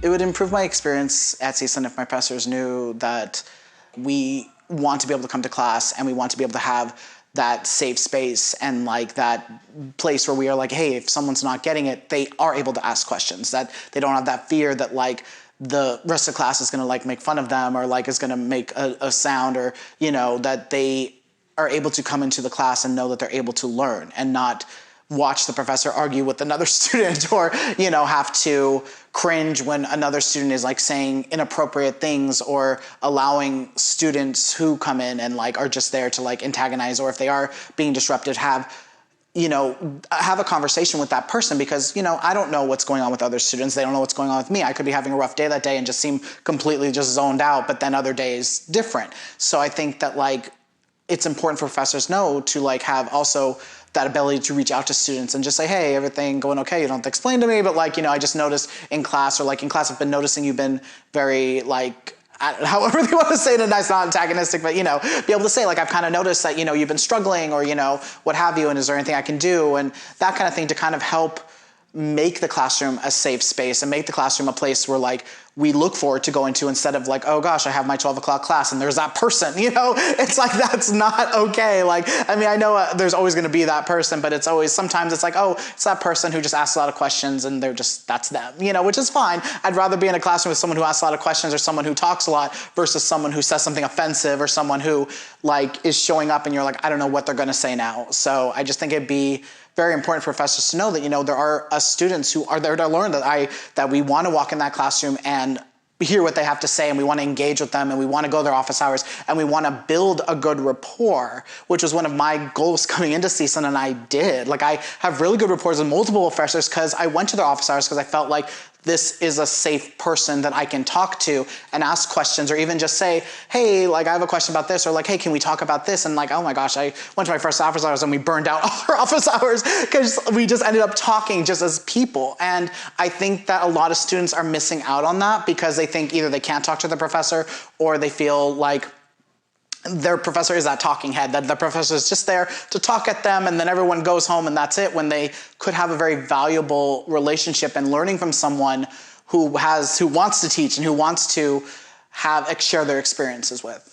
It would improve my experience at CSUN if my professors knew that we want to be able to come to class and we want to be able to have that safe space and like that place where we are like, hey, if someone's not getting it, they are able to ask questions, that they don't have that fear that like the rest of the class is going to like make fun of them or like is going to make a sound, or, you know, that they are able to come into the class and know that they're able to learn and not watch the professor argue with another student or, you know, have to cringe when another student is like saying inappropriate things or allowing students who come in and like are just there to like antagonize, or if they are being disruptive, have a conversation with that person, because, you know, I don't know what's going on with other students. They don't know what's going on with me. I could be having a rough day that day and just seem completely just zoned out, but then other days different. So I think that like it's important for professors to know to like have also that ability to reach out to students and just say, hey, everything going okay? You don't have to explain to me, but like, you know, I just noticed in class, or like in class, I've been noticing you've been very like, however they want to say it, and that's not antagonistic, but, you know, be able to say like, I've kind of noticed that, you know, you've been struggling, or, you know, what have you, and is there anything I can do? And that kind of thing to kind of help make the classroom a safe space and make the classroom a place where like we look forward to going to, instead of like, oh gosh, I have my 12 o'clock class and there's that person, you know, it's like, that's not okay. Like, I mean, I know there's always going to be that person, but it's always, sometimes it's like, oh, it's that person who just asks a lot of questions and they're just, that's them, you know, which is fine. I'd rather be in a classroom with someone who asks a lot of questions or someone who talks a lot versus someone who says something offensive or someone who like is showing up and you're like, I don't know what they're going to say now. So I just think it'd be very important for professors to know that, you know, there are students who are there to learn, that we want to walk in that classroom and hear what they have to say, and we want to engage with them, and we want to go their office hours, and we want to build a good rapport, which was one of my goals coming into CSUN, and I did. Like, I have really good rapports with multiple professors because I went to their office hours because I felt like this is a safe person that I can talk to and ask questions, or even just say, hey, like I have a question about this, or like, hey, can we talk about this? And like, oh my gosh, I went to my first office hours and we burned out all our office hours because we just ended up talking just as people. And I think that a lot of students are missing out on that because they think either they can't talk to the professor or they feel like their professor is that talking head, that the professor is just there to talk at them and then everyone goes home and that's it, when they could have a very valuable relationship and learning from someone who wants to teach and who wants to share their experiences with.